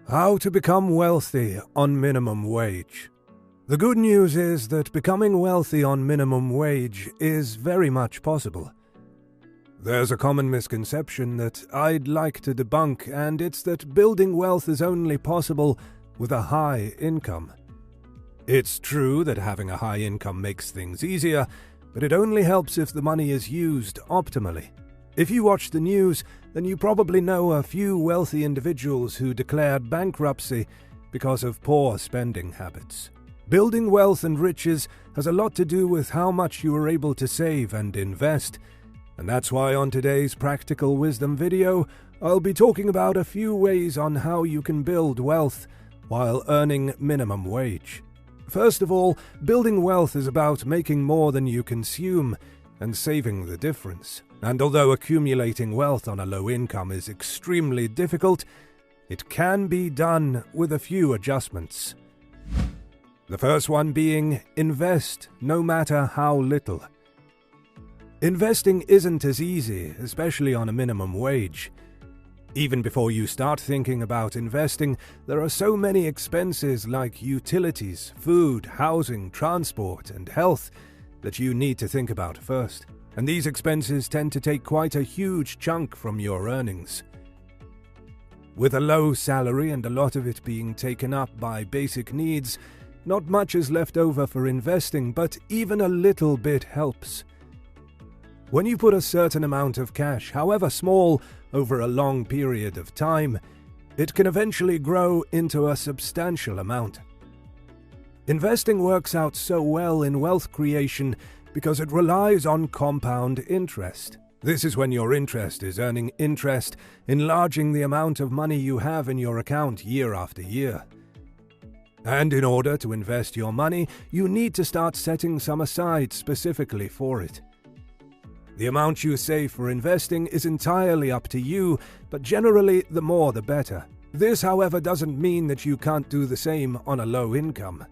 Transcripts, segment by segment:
How to become wealthy on minimum wage. The good news is that becoming wealthy on minimum wage is very much possible. There's a common misconception that I'd like to debunk, and it's that building wealth is only possible with a high income. It's true that having a high income makes things easier, but it only helps if the money is used optimally. If you watch the news, then you probably know a few wealthy individuals who declared bankruptcy because of poor spending habits. Building wealth and riches has a lot to do with how much you are able to save and invest, and that's why on today's Practical Wisdom video, I'll be talking about a few ways on how you can build wealth while earning minimum wage. First of all, building wealth is about making more than you consume and saving the difference. And although accumulating wealth on a low income is extremely difficult, it can be done with a few adjustments. The first one being invest, no matter how little. Investing isn't as easy, especially on a minimum wage. Even before you start thinking about investing, there are so many expenses like utilities, food, housing, transport, and health that you need to think about first. And these expenses tend to take quite a huge chunk from your earnings. With a low salary and a lot of it being taken up by basic needs, not much is left over for investing, but even a little bit helps. When you put a certain amount of cash, however small, over a long period of time, it can eventually grow into a substantial amount. Investing works out so well in wealth creation because it relies on compound interest. This is when your interest is earning interest, enlarging the amount of money you have in your account year after year. And in order to invest your money, you need to start setting some aside specifically for it. The amount you save for investing is entirely up to you, but generally the more the better. This, however, doesn't mean that you can't do the same on a low income.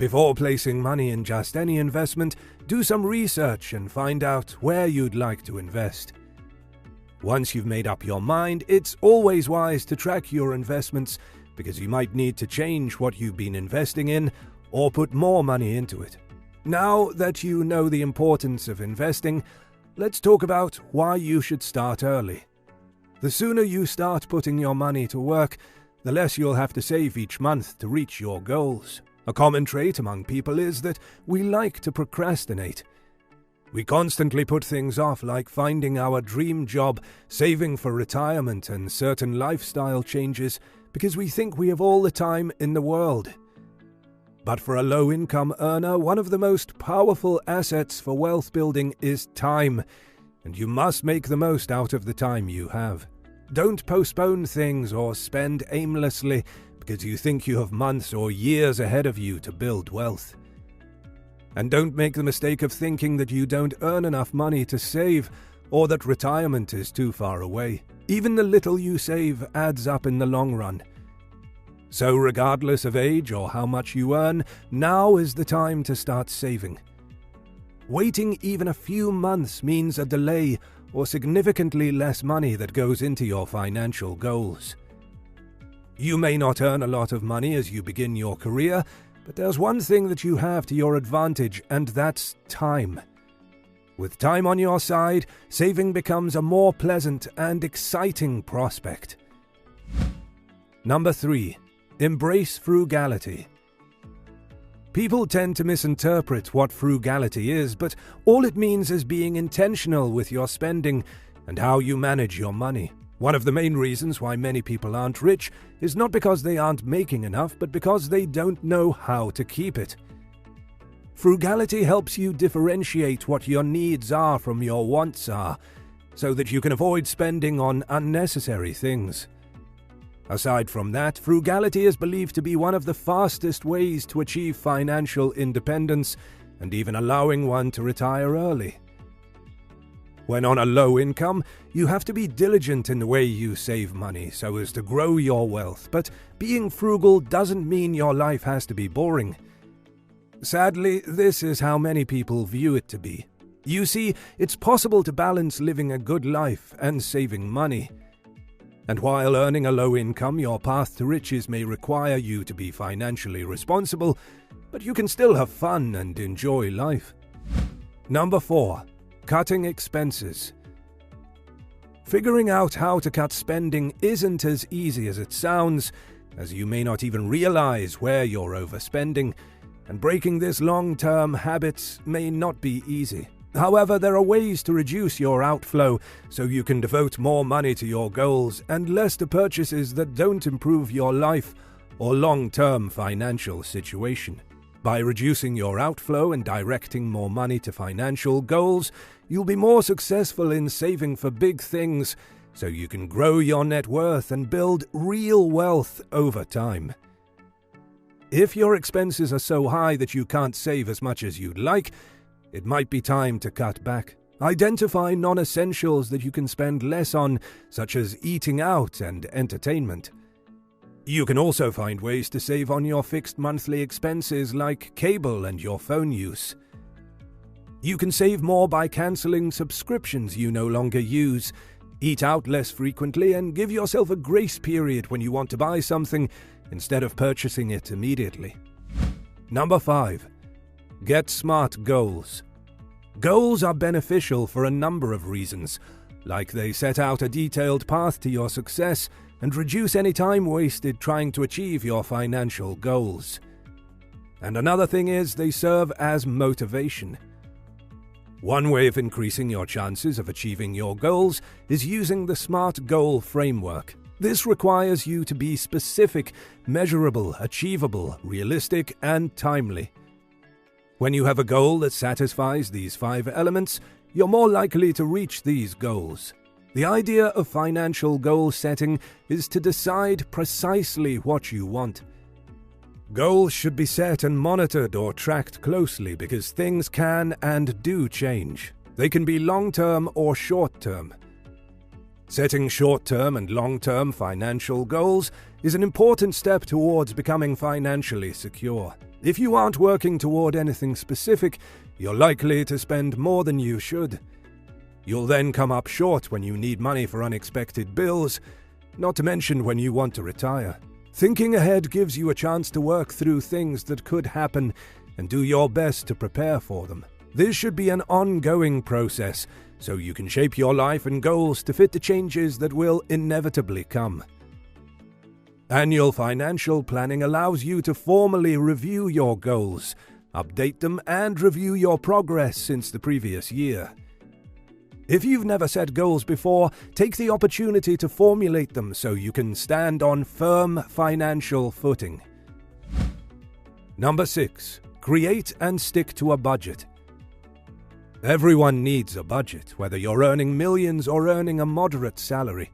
Before placing money in just any investment, do some research and find out where you'd like to invest. Once you've made up your mind, it's always wise to track your investments because you might need to change what you've been investing in or put more money into it. Now that you know the importance of investing, let's talk about why you should start early. The sooner you start putting your money to work, the less you'll have to save each month to reach your goals. A common trait among people is that we like to procrastinate. We constantly put things off, like finding our dream job, saving for retirement, and certain lifestyle changes, because we think we have all the time in the world. But for a low-income earner, one of the most powerful assets for wealth building is time, and you must make the most out of the time you have. Don't postpone things or spend aimlessly because you think you have months or years ahead of you to build wealth. And don't make the mistake of thinking that you don't earn enough money to save or that retirement is too far away. Even the little you save adds up in the long run. So regardless of age or how much you earn, now is the time to start saving. Waiting even a few months means a delay or significantly less money that goes into your financial goals. You may not earn a lot of money as you begin your career, but there's one thing that you have to your advantage, and that's time. With time on your side, saving becomes a more pleasant and exciting prospect. Number 3. Embrace frugality. People tend to misinterpret what frugality is, but all it means is being intentional with your spending and how you manage your money. One of the main reasons why many people aren't rich is not because they aren't making enough, but because they don't know how to keep it. Frugality helps you differentiate what your needs are from your wants are, so that you can avoid spending on unnecessary things. Aside from that, frugality is believed to be one of the fastest ways to achieve financial independence and even allowing one to retire early. When on a low income, you have to be diligent in the way you save money so as to grow your wealth, but being frugal doesn't mean your life has to be boring. Sadly, this is how many people view it to be. You see, it's possible to balance living a good life and saving money. And while earning a low income, your path to riches may require you to be financially responsible, but you can still have fun and enjoy life. Number 4. Cutting expenses. Figuring out how to cut spending isn't as easy as it sounds, as you may not even realize where you're overspending, and breaking this long-term habit may not be easy. However, there are ways to reduce your outflow so you can devote more money to your goals and less to purchases that don't improve your life or long-term financial situation. By reducing your outflow and directing more money to financial goals, you'll be more successful in saving for big things so you can grow your net worth and build real wealth over time. If your expenses are so high that you can't save as much as you'd like, it might be time to cut back. Identify non-essentials that you can spend less on, such as eating out and entertainment. You can also find ways to save on your fixed monthly expenses like cable and your phone use. You can save more by cancelling subscriptions you no longer use, eat out less frequently, and give yourself a grace period when you want to buy something instead of purchasing it immediately. Number 5. Get smart goals. Goals are beneficial for a number of reasons, like they set out a detailed path to your success and reduce any time wasted trying to achieve your financial goals. And another thing is they serve as motivation. One way of increasing your chances of achieving your goals is using the SMART goal framework. This requires you to be specific, measurable, achievable, realistic, and timely. When you have a goal that satisfies these 5 elements, you're more likely to reach these goals. The idea of financial goal setting is to decide precisely what you want. Goals should be set and monitored or tracked closely because things can and do change. They can be long-term or short-term. Setting short-term and long-term financial goals is an important step towards becoming financially secure. If you aren't working toward anything specific, you're likely to spend more than you should. You'll then come up short when you need money for unexpected bills, not to mention when you want to retire. Thinking ahead gives you a chance to work through things that could happen and do your best to prepare for them. This should be an ongoing process, so you can shape your life and goals to fit the changes that will inevitably come. Annual financial planning allows you to formally review your goals, update them, and review your progress since the previous year. If you've never set goals before, take the opportunity to formulate them so you can stand on firm financial footing. Number 6. Create and stick to a budget. Everyone needs a budget, whether you're earning millions or earning a moderate salary.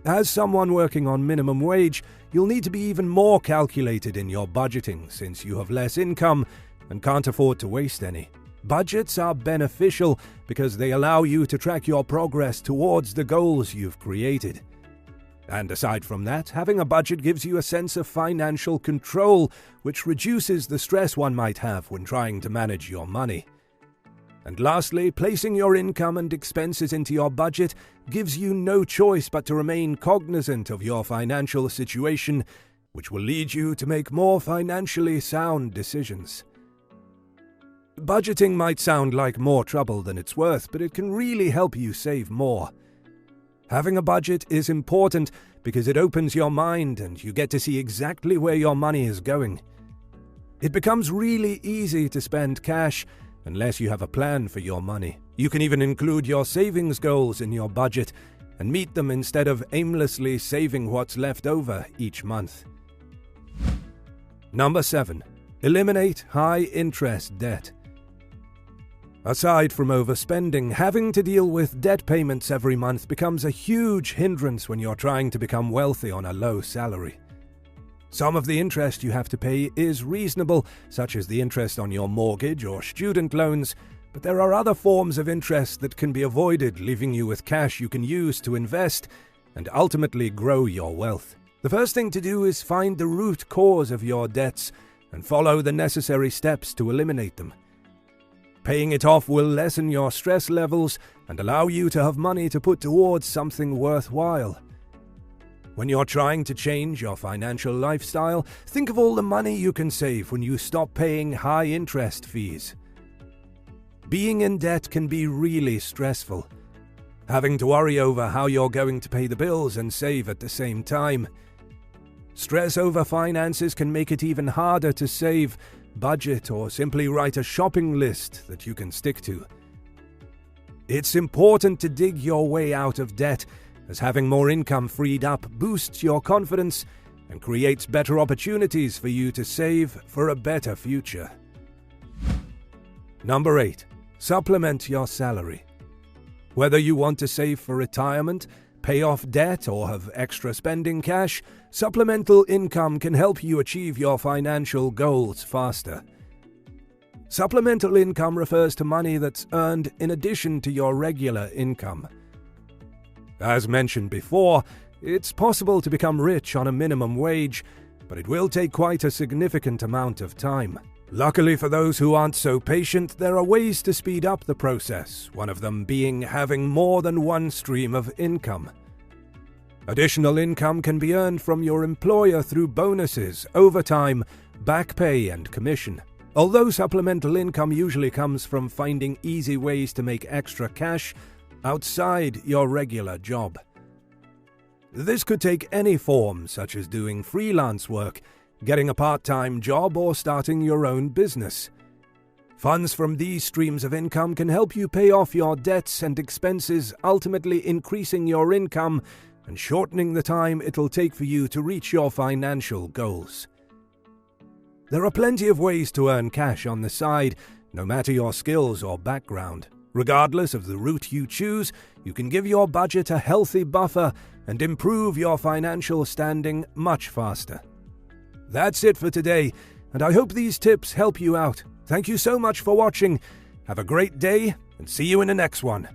As someone working on minimum wage, you'll need to be even more calculated in your budgeting since you have less income and can't afford to waste any. Budgets are beneficial because they allow you to track your progress towards the goals you've created. And aside from that, having a budget gives you a sense of financial control, which reduces the stress one might have when trying to manage your money. And lastly, placing your income and expenses into your budget gives you no choice but to remain cognizant of your financial situation, which will lead you to make more financially sound decisions. Budgeting might sound like more trouble than it's worth, but it can really help you save more. Having a budget is important because it opens your mind and you get to see exactly where your money is going. It becomes really easy to spend cash unless you have a plan for your money. You can even include your savings goals in your budget and meet them instead of aimlessly saving what's left over each month. Number 7. Eliminate high-interest debt. Aside from overspending, having to deal with debt payments every month becomes a huge hindrance when you're trying to become wealthy on a low salary. Some of the interest you have to pay is reasonable, such as the interest on your mortgage or student loans, but there are other forms of interest that can be avoided, leaving you with cash you can use to invest and ultimately grow your wealth. The first thing to do is find the root cause of your debts and follow the necessary steps to eliminate them. Paying it off will lessen your stress levels and allow you to have money to put towards something worthwhile. When you're trying to change your financial lifestyle, think of all the money you can save when you stop paying high interest fees. Being in debt can be really stressful. Having to worry over how you're going to pay the bills and save at the same time. Stress over finances can make it even harder to save, budget, or simply write a shopping list that you can stick to. It's important to dig your way out of debt, as having more income freed up boosts your confidence and creates better opportunities for you to save for a better future. Number 8. Supplement your salary. Whether you want to save for retirement, pay off debt, or have extra spending cash, supplemental income can help you achieve your financial goals faster. Supplemental income refers to money that's earned in addition to your regular income. As mentioned before, it's possible to become rich on a minimum wage, but it will take quite a significant amount of time. Luckily for those who aren't so patient, there are ways to speed up the process, one of them being having more than one stream of income. Additional income can be earned from your employer through bonuses, overtime, back pay, and commission. Although supplemental income usually comes from finding easy ways to make extra cash outside your regular job. This could take any form, such as doing freelance work, getting a part-time job, or starting your own business. Funds from these streams of income can help you pay off your debts and expenses, ultimately increasing your income and shortening the time it'll take for you to reach your financial goals. There are plenty of ways to earn cash on the side, no matter your skills or background. Regardless of the route you choose, you can give your budget a healthy buffer and improve your financial standing much faster. That's it for today, and I hope these tips help you out. Thank you so much for watching. Have a great day, and see you in the next one.